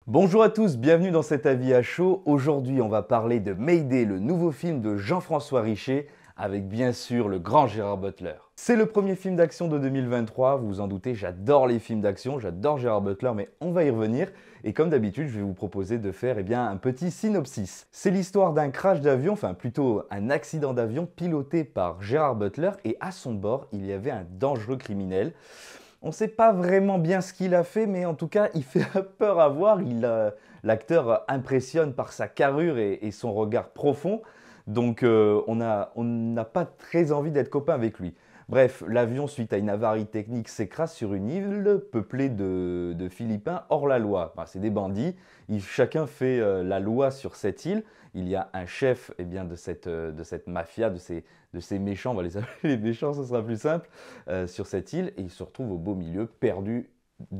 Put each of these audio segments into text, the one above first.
Bonjour à tous, bienvenue dans cet avis à chaud. Aujourd'hui, on va parler de Mayday, le nouveau film de Jean-François Richet, avec bien sûr le grand Gérard Butler. C'est le premier film d'action de 2023, vous vous en doutez, j'adore les films d'action, j'adore Gérard Butler, mais on va y revenir. Et comme d'habitude, je vais vous proposer de faire un petit synopsis. C'est l'histoire d'un crash d'avion, enfin plutôt un accident d'avion piloté par Gérard Butler, et à son bord, il y avait un dangereux criminel. On ne sait pas vraiment bien ce qu'il a fait, mais en tout cas, il fait peur à voir. L'acteur impressionne par sa carrure et son regard profond. Donc, on n'a pas très envie d'être copain avec lui. Bref, l'avion, suite à une avarie technique, s'écrase sur une île peuplée de Philippins hors la loi. Enfin, c'est des bandits. Chacun fait la loi sur cette île. Il y a un chef de cette mafia, de ces méchants, on va les appeler les méchants, ce sera plus simple, sur cette île. Et il se retrouve au beau milieu, perdu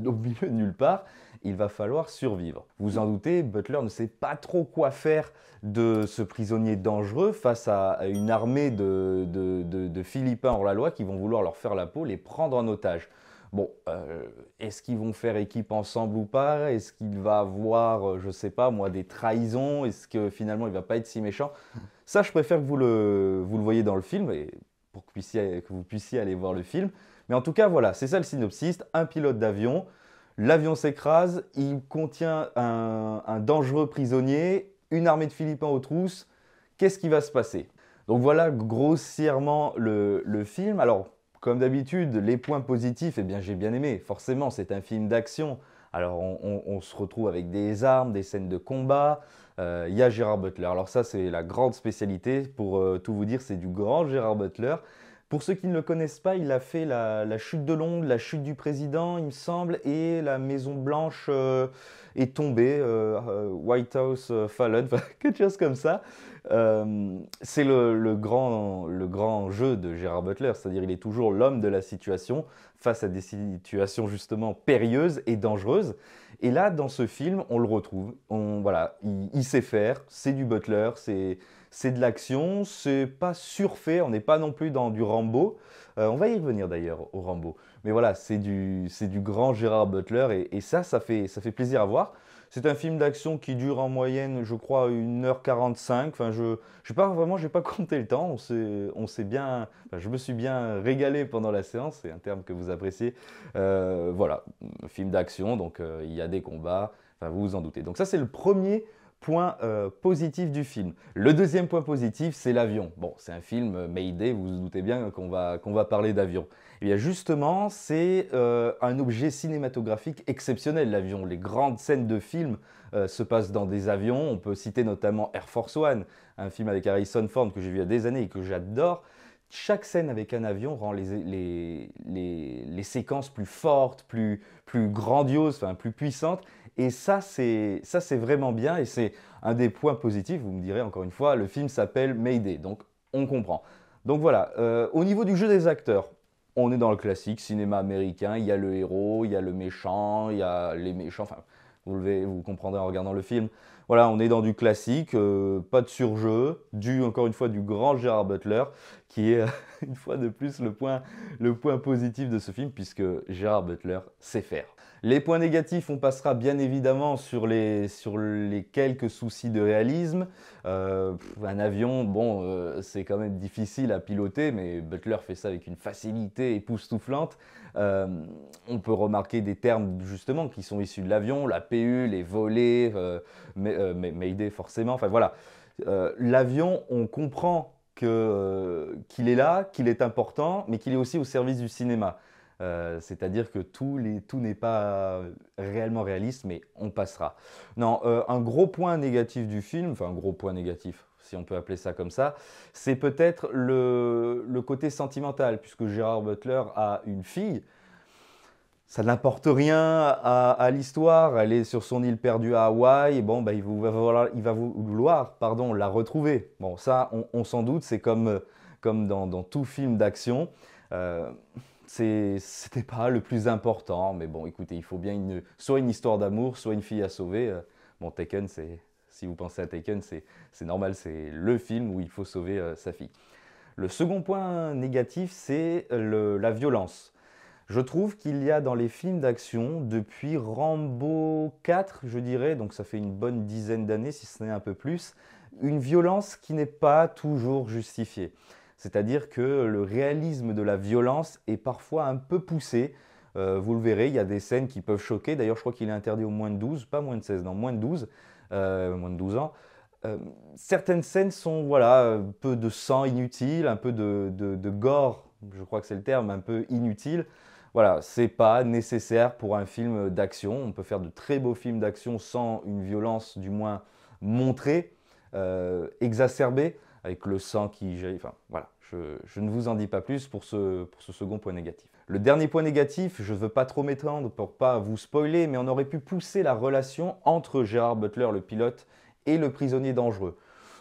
au milieu de nulle part. Il va falloir survivre. Vous en doutez, Butler ne sait pas trop quoi faire de ce prisonnier dangereux face à une armée de Philippins hors la loi qui vont vouloir leur faire la peau, les prendre en otage. Bon, est-ce qu'ils vont faire équipe ensemble ou pas? Est-ce qu'il va avoir, je sais pas moi, des trahisons? Est-ce que finalement il va pas être si méchant? Ça, je préfère que vous le voyez dans le film, et pour que vous puissiez aller voir le film. Mais en tout cas, voilà, c'est ça le synopsis. Un pilote d'avion, l'avion s'écrase, il contient un dangereux prisonnier, une armée de Philippins aux trousses. Qu'est-ce qui va se passer? Donc voilà grossièrement le film. Alors, comme d'habitude, les points positifs, eh bien j'ai bien aimé. Forcément, c'est un film d'action. Alors on se retrouve avec des armes, des scènes de combat. Il y a Gérard Butler. Alors ça, c'est la grande spécialité. Pour tout vous dire, c'est du grand Gérard Butler. Pour ceux qui ne le connaissent pas, il a fait la chute de Londres, la chute du président, il me semble, et la Maison Blanche est tombée, White House Fallen, enfin, quelque chose comme ça. C'est le grand jeu de Gérard Butler, c'est-à-dire il est toujours l'homme de la situation face à des situations justement périlleuses et dangereuses. Et là, dans ce film, on le retrouve. Voilà, il sait faire, c'est du Butler, c'est de l'action, c'est pas surfait, on n'est pas non plus dans du Rambo. On va y revenir d'ailleurs au Rambo. Mais voilà, c'est du grand Gérard Butler et ça fait plaisir à voir. C'est un film d'action qui dure en moyenne, je crois, 1h45. Enfin, j'ai pas compté le temps. On s'est bien, enfin, je me suis bien régalé pendant la séance. C'est un terme que vous appréciez. Voilà, film d'action, donc il y a des combats. Enfin, vous vous en doutez. Donc ça, c'est le premier point positif du film. Le deuxième point positif, c'est l'avion. Bon, c'est un film Mayday, vous vous doutez bien qu'on va parler d'avion. Et bien justement, c'est un objet cinématographique exceptionnel, l'avion. Les grandes scènes de films se passent dans des avions. On peut citer notamment Air Force One, un film avec Harrison Ford que j'ai vu il y a des années et que j'adore. Chaque scène avec un avion rend les séquences plus fortes, plus grandioses, enfin, plus puissantes. Et ça, c'est vraiment bien et c'est un des points positifs. Vous me direz encore une fois, le film s'appelle Mayday, donc on comprend. Donc voilà, au niveau du jeu des acteurs, on est dans le classique cinéma américain. Il y a le héros, il y a le méchant, il y a les méchants. Enfin, vous comprendrez en regardant le film. Voilà, on est dans du classique, pas de surjeu, encore une fois du grand Gérard Butler, qui est une fois de plus le point positif de ce film, puisque Gérard Butler sait faire. Les points négatifs, on passera bien évidemment sur les quelques soucis de réalisme. Un avion, bon, c'est quand même difficile à piloter, mais Butler fait ça avec une facilité époustouflante. On peut remarquer des termes justement qui sont issus de l'avion, la PU, les volets, Mayday forcément. Enfin voilà, l'avion, on comprend qu'il est là, qu'il est important, mais qu'il est aussi au service du cinéma. C'est-à-dire que tout n'est pas réellement réaliste, mais on passera. Non, un gros point négatif du film, enfin un gros point négatif, si on peut appeler ça comme ça, c'est peut-être le côté sentimental, puisque Gérard Butler a une fille. Ça n'apporte rien à l'histoire. Elle est sur son île perdue à Hawaï. Et bon, bah, il va vouloir pardon, la retrouver. Bon, ça, on s'en doute. C'est comme dans tout film d'action. Euh, C'était pas le plus important. Mais bon, écoutez, il faut bien soit une histoire d'amour, soit une fille à sauver. Bon, Taken, si vous pensez à Taken, c'est normal. C'est le film où il faut sauver sa fille. Le second point négatif, c'est la violence. Je trouve qu'il y a dans les films d'action, depuis Rambo 4, je dirais, donc ça fait une bonne dizaine d'années, si ce n'est un peu plus, une violence qui n'est pas toujours justifiée. C'est-à-dire que le réalisme de la violence est parfois un peu poussé. Vous le verrez, il y a des scènes qui peuvent choquer. D'ailleurs, je crois qu'il est interdit aux moins de 12, pas moins de 16, non, moins de 12, moins de 12 ans. Certaines scènes sont, voilà, un peu de sang inutile, un peu de gore, je crois que c'est le terme, un peu inutile. Voilà, c'est pas nécessaire pour un film d'action. On peut faire de très beaux films d'action sans une violence, du moins montrée, exacerbée, avec le sang qui jaillit. Enfin, voilà, je ne vous en dis pas plus pour ce second point négatif. Le dernier point négatif, je ne veux pas trop m'étendre pour pas vous spoiler, mais on aurait pu pousser la relation entre Gerard Butler, le pilote, et le prisonnier dangereux.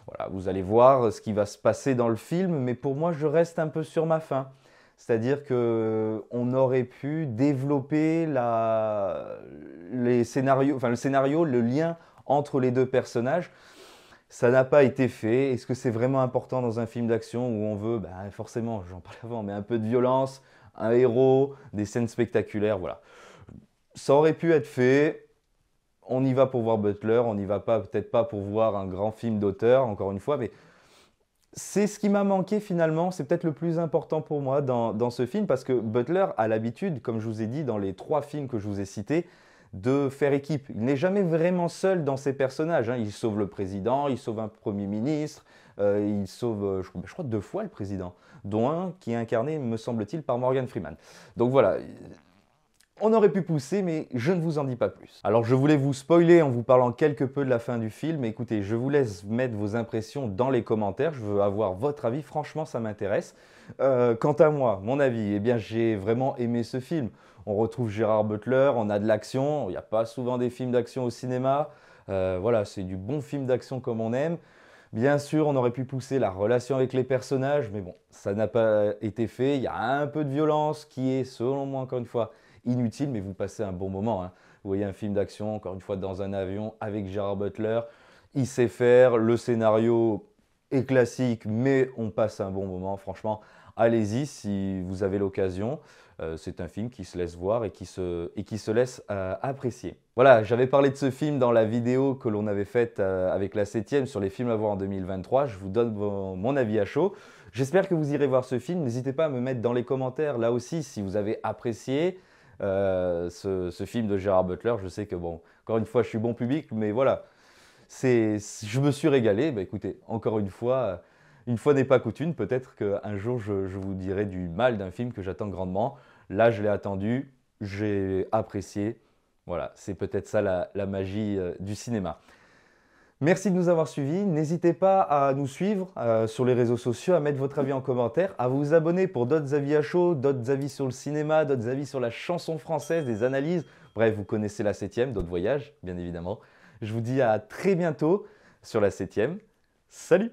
Voilà, vous allez voir ce qui va se passer dans le film, mais pour moi, je reste un peu sur ma faim. C'est-à-dire qu'on aurait pu développer les scénarios, enfin le scénario, le lien entre les deux personnages. Ça n'a pas été fait. Est-ce que c'est vraiment important dans un film d'action où on veut, ben forcément, j'en parlais avant, mais un peu de violence, un héros, des scènes spectaculaires, voilà. Ça aurait pu être fait. On y va pour voir Butler, on n'y va pas, peut-être pas pour voir un grand film d'auteur, encore une fois, mais c'est ce qui m'a manqué finalement, c'est peut-être le plus important pour moi dans ce film, parce que Butler a l'habitude, comme je vous ai dit dans les 3 films que je vous ai cités, de faire équipe. Il n'est jamais vraiment seul dans ses personnages, hein. Il sauve le président, il sauve un premier ministre, il sauve, je crois, 2 fois le président, dont un qui est incarné, me semble-t-il, par Morgan Freeman. Donc voilà, on aurait pu pousser, mais je ne vous en dis pas plus. Alors je voulais vous spoiler en vous parlant quelque peu de la fin du film. Écoutez, je vous laisse mettre vos impressions dans les commentaires. Je veux avoir votre avis, franchement ça m'intéresse. Quant à moi, mon avis, eh bien j'ai vraiment aimé ce film. On retrouve Gerard Butler, on a de l'action. Il n'y a pas souvent des films d'action au cinéma. Voilà, c'est du bon film d'action comme on aime. Bien sûr, on aurait pu pousser la relation avec les personnages, mais bon, ça n'a pas été fait. Il y a un peu de violence qui est, selon moi, encore une fois, inutile, mais vous passez un bon moment, hein. Vous voyez un film d'action, encore une fois, dans un avion avec Gerard Butler. Il sait faire, le scénario est classique, mais on passe un bon moment. Franchement, allez-y si vous avez l'occasion. C'est un film qui se laisse voir et qui se laisse apprécier. Voilà, j'avais parlé de ce film dans la vidéo que l'on avait faite avec la 7e sur les films à voir en 2023. Je vous donne mon avis à chaud. J'espère que vous irez voir ce film. N'hésitez pas à me mettre dans les commentaires, là aussi, si vous avez apprécié ce film de Gerard Butler. Je sais que, bon, encore une fois, je suis bon public, mais voilà, je me suis régalé. Bah, écoutez, encore une fois n'est pas coutume, peut-être qu'un jour je vous dirai du mal d'un film que j'attends grandement. Là, je l'ai attendu, j'ai apprécié. Voilà, c'est peut-être ça la magie du cinéma. Merci de nous avoir suivis. N'hésitez pas à nous suivre sur les réseaux sociaux, à mettre votre avis en commentaire, à vous abonner pour d'autres avis à chaud, d'autres avis sur le cinéma, d'autres avis sur la chanson française, des analyses. Bref, vous connaissez la 7e, d'autres voyages, bien évidemment. Je vous dis à très bientôt sur la 7e. Salut!